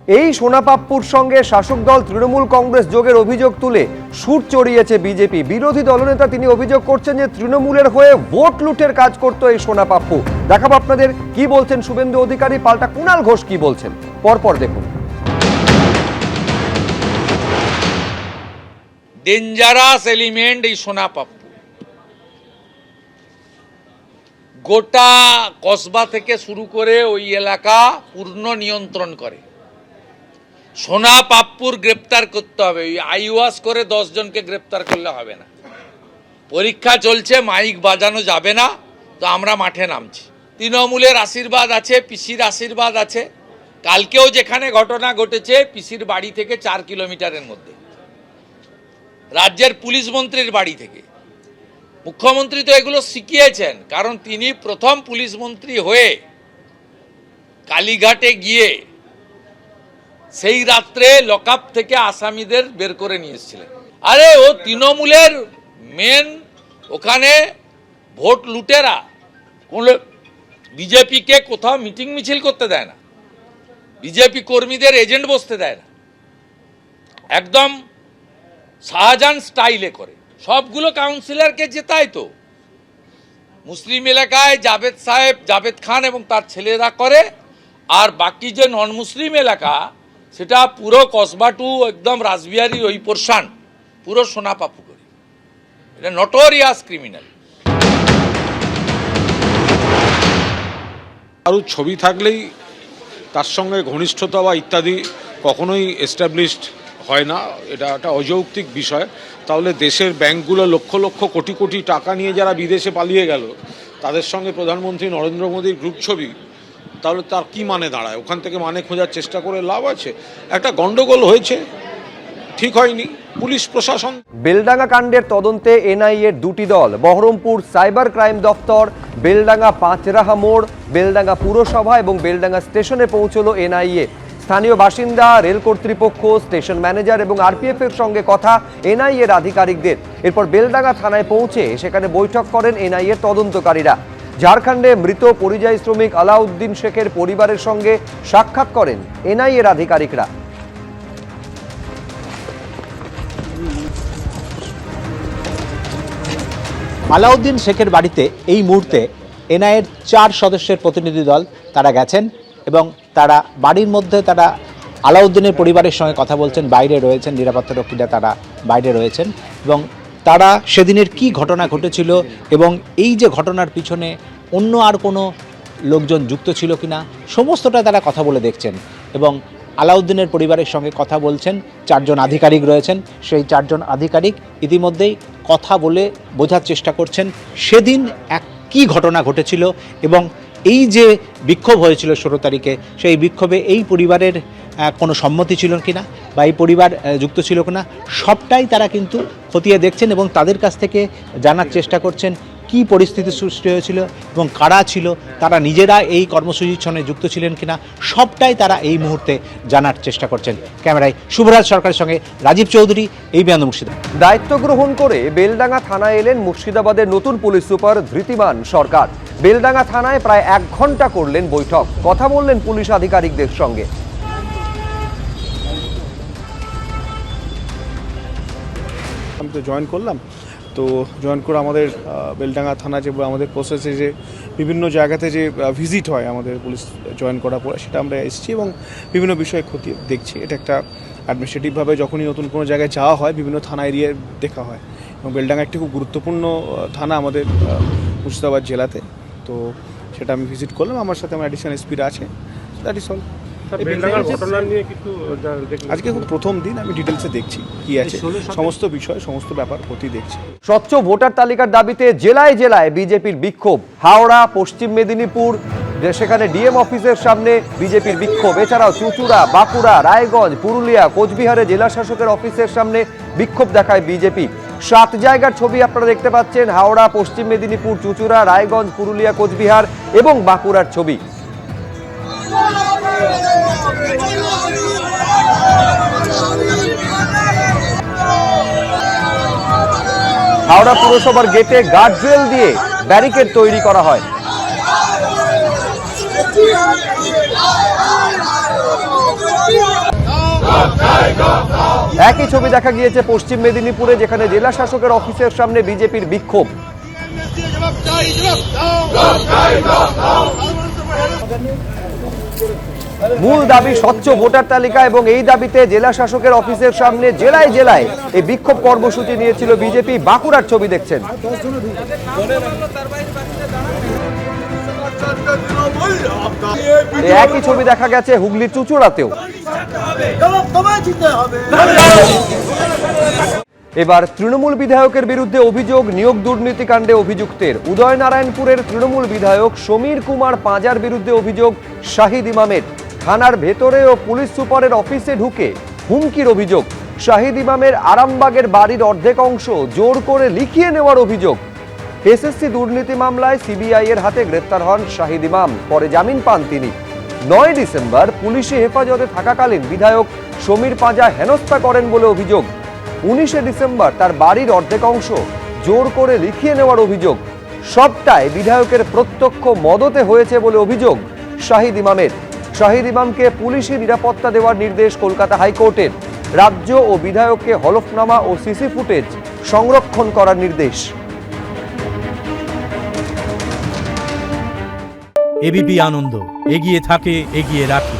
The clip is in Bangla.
এই সোনাপাপ্পুর সঙ্গে শাসক দল তৃণমূল কংগ্রেস যোগের অভিযোগ তুলে সুর চড়িয়েছে বিজেপি। বিরোধী দলনেতা তিনি অভিযোগ করছেন যে তৃণমূলের হয়ে ভোট লুটের কাজ করতো এই সোনাপাপ্পু। দেখাবো আপনাদের কি বলছেন শুভেন্দু অধিকারী, পাল্টা কুণাল ঘোষ কি বলছেন, পরপর দেখুন। ডেঞ্জারাস এলিমেন্ট এই সোনাপাপ্পু গোটা কসবা থেকে শুরু করে ওই এলাকা পূর্ণ নিয়ন্ত্রণ করে। সোনাপাপ্পুর গ্রেপ্তার করতে হবে, ওই আইওয়াস করে 10 জনকে গ্রেপ্তার করলে হবে না। পরীক্ষা চলছে, মাইক বাজানো যাবে না, তো আমরা মাঠে নামছি। তৃণমূলের আশীর্বাদ আছে, পিসির আশীর্বাদ আছে। কালকেও যেখানে ঘটনা ঘটেছে পিসির বাড়ি থেকে 4 কিলোমিটারের মধ্যে, রাজ্যের পুলিশ মন্ত্রীর বাড়ি থেকে। মুখ্যমন্ত্রী তো এগুলো শিখিয়েছেন, কারণ তিনি প্রথম পুলিশ মন্ত্রী হয়ে কালীঘাটে গিয়ে সেই রাত্রে লকআপ থেকে আসামিদের বের করে নিয়ে এসেছিলেন। আরে ও তৃণমূলের মেন ওখানে ভোট লুটেরা, কোন বিজেপিকে কোথাও মিটিং মিছিল করতে দেয় না, বিজেপি কর্মীদের এজেন্ট বসতে দেয় না, একদম শাহজাহান স্টাইলে করে। সবগুলো কাউন্সিলরকে জেতায় তো মুসলিম এলাকায় জাভেদ খান এবং তার ছেলেরা করে, আর বাকি যে নন মুসলিম এলাকা সেটা পুরো কসবা টু একদম রাসবিহারি ওই পোর্শন পুরো সোনাপাপ্পু করে। এটা নটোরিয়াস ক্রিমিনাল। আরও ছবি থাকলেই তার সঙ্গে ঘনিষ্ঠতা বা ইত্যাদি কখনোই এস্টাবলিশড হয় না, এটা একটা অযৌক্তিক বিষয়। তাহলে দেশের ব্যাংকগুলো লক্ষ লক্ষ কোটি কোটি টাকা নিয়ে যারা বিদেশে পালিয়ে গেল তাদের সঙ্গে প্রধানমন্ত্রী নরেন্দ্র মোদীর গ্রুপ ছবি, তাহলে তার কি মানে দাঁড়ায়? ওখান থেকে মানে খোঁজার চেষ্টা করে লাভ আছে? একটা গন্ডগোল হয়েছে, ঠিক হয়নি। পুলিশ প্রশাসন বেলডাঙ্গা কাণ্ডের তদন্তে এনআইএর দুটি দল, বহরমপুর সাইবার ক্রাইম দফতর, বেলডাঙ্গা পাঁচরাহা মোড়, বেলডাঙ্গা পুরসভা এবং বেলডাঙ্গা স্টেশনে পৌঁছলো এনআইএ। স্থানীয় বাসিন্দা, রেল কর্তৃপক্ষ, স্টেশন ম্যানেজার এবং আরপিএফ এর সঙ্গে কথা এনআইএর আধিকারিকদের। এরপর বেলডাঙ্গা থানায় পৌঁছে সেখানে বৈঠক করেন এনআইএর তদন্তকারীরা। ঝাড়খণ্ডে মৃত পরিযায়ী শ্রমিক আলাউদ্দিন শেখের পরিবারের সঙ্গে সাক্ষাৎ করেন এনআইএর আধিকারিকরা। আলাউদ্দিন শেখের বাড়িতে এই মুহূর্তে এনআইএর 4 সদস্যের প্রতিনিধি দল তারা গেছেন এবং তারা বাড়ির মধ্যে তারা আলাউদ্দিনের পরিবারের সঙ্গে কথা বলছেন, বাইরে রয়েছেন নিরাপত্তারক্ষীরা, তারা বাইরে রয়েছেন এবং তারা সেদিনের কি ঘটনা ঘটেছিল এবং এই যে ঘটনার পিছনে অন্য আর কোনো লোকজন যুক্ত ছিল কিনা সমস্তটা তারা কথা বলে দেখছেন। এবং আলাউদ্দিনের পরিবারের সঙ্গে কথা বলছেন 4 জন আধিকারিক রয়েছেন, সেই 4 জন আধিকারিক ইতিমধ্যেই কথা বলে বোঝার চেষ্টা করছেন সেদিন কি ঘটনা ঘটেছিল এবং এই যে বিক্ষোভ হয়েছিল 16 তারিখে, সেই বিক্ষোভে এই পরিবারের কোনো সম্মতি ছিল কিনা বা এই পরিবার যুক্ত ছিল কিনা, সবটাই তারা কিন্তু খতিয়ে দেখছেন এবং তাদের কাছ থেকে জানার চেষ্টা করছেন কি পরিস্থিতি সৃষ্টি হয়েছিল এবং কারা ছিল, তারা নিজেরা এই কর্মসূচির সঙ্গে যুক্ত ছিলেন কিনা, সবটাই তারা এই মুহূর্তে জানার চেষ্টা করছেন। ক্যামেরায় শুভরাজ সরকারের সঙ্গে রাজীব চৌধুরী, এই বিয়ান মুর্শিদাবাদ। দায়িত্ব গ্রহণ করে বেলডাঙ্গা থানায় এলেন মুর্শিদাবাদের নতুন পুলিশ সুপার ধৃতিমান সরকার। বেলডাঙ্গা থানায় প্রায় 1 ঘন্টা করলেন বৈঠক, কথা বললেন পুলিশ আধিকারিকদের সঙ্গে। আমি তো জয়েন করলাম, তো জয়েন করে আমাদের বেলডাঙ্গা থানা যে আমাদের প্রসেসে যে বিভিন্ন জায়গাতে যে ভিজিট হয় আমাদের পুলিশ জয়েন করার পরে, সেটা আমরা এসেছি এবং বিভিন্ন বিষয়ে খতিয়ে দেখছি। এটা একটা অ্যাডমিনিস্ট্রেটিভভাবে যখনই নতুন কোনো জায়গায় যাওয়া হয় বিভিন্ন থানা এরিয়ায় দেখা হয় এবং বেলডাঙ্গা একটি খুব গুরুত্বপূর্ণ থানা আমাদের মুর্শিদাবাদ জেলাতে। তো সেটা আমি ভিজিট করলাম, আমার সাথে আমার অ্যাডিশনাল এসপিরা আছে। That is all. আজকে খুব প্রথম দিন, আমি ডিটেলসে দেখছি কি আছে, সমস্ত বিষয় সমস্ত ব্যাপার প্রতি দেখছি। স্বচ্ছ ভোটার তালিকার দাবিতে জেলায় জেলায় বিজেপির বিক্ষোভ। হাওড়া, পশ্চিম মেদিনীপুর, সেখানে ডিএম অফিসের সামনে বিজেপির বিক্ষোভ। এছাড়াও চুঁচুড়া, বাঁকুড়া, রায়গঞ্জ, পুরুলিয়া, কোচবিহারে জেলা শাসকের অফিসের সামনে বিক্ষোভ দেখায় বিজেপি। 7 জায়গার ছবি আপনারা দেখতে পাচ্ছেন, হাওড়া, পশ্চিম মেদিনীপুর, চুঁচুড়া, রায়গঞ্জ, পুরুলিয়া, কোচবিহার এবং বাঁকুড়ার ছবি। হাওড়া পুরসভার গেটে গার্ডরেল দিয়ে ব্যারিকেড তৈরি করা হয়। Yeah. একই ছবি দেখা গিয়েছে পশ্চিম মেদিনীপুরে, যেখানে জেলা শাসকের অফিসের সামনে বিজেপির বিক্ষোভ। মূল দাবি স্বচ্ছ ভোটার তালিকা, এবং এই দাবিতে জেলা শাসকের অফিসের সামনে জেলায় জেলায় এই বিক্ষোভ কর্মসূচি নিয়েছিল বিজেপি। বাঁকুড়ার ছবি দেখছেন। এই একই ছবি দেখা গেছে হুগলির চুঁচুড়াতেও। এবার তৃণমূল বিধায়কের বিরুদ্ধে অভিযোগ, নিয়োগ দুর্নীতিকাণ্ডে অভিযুক্তের। উদয়নারায়ণপুরের তৃণমূল বিধায়ক সমীর কুমার পাঁজার বিরুদ্ধে অভিযোগ শাহিদ ইমামের। থানার ভেতরে ও পুলিশ সুপারের অফিসে ঢুকে হুমকির অভিযোগ। শাহিদ ইমামের আরামবাগের বাড়ির অর্ধেক অংশ জোর করে লিখিয়ে নেওয়ার অভিযোগ। এসএসসি দুর্নীতি মামলায় সিবিআই এর হাতে গ্রেপ্তার হন শাহিদ ইমাম, পরে জামিন পান তিনি। 9 ডিসেম্বর পুলিশি হেফাজতে থাকাকালীন বিধায়ক সমীর পাঁজা হেনস্থা করেন বলে অভিযোগ। 19 ডিসেম্বর তার বাড়ির অর্ধেক অংশ জোর করে লিখিয়ে নেওয়ার অভিযোগ। সবটাই বিধায়কের প্রত্যক্ষ মদতে হয়েছে বলে অভিযোগ শাহিদ ইমামের। শাহিদ ইমামকে পুলিশি নিরাপত্তা দেওয়ার নির্দেশ কলকাতা হাইকোর্টের। রাজ্য ও বিধায়ককে হলফনামা ও সিসি ফুটেজ সংরক্ষণ করার নির্দেশ। এবিপি আনন্দ, এগিয়ে থাকে, এগিয়ে রাখে।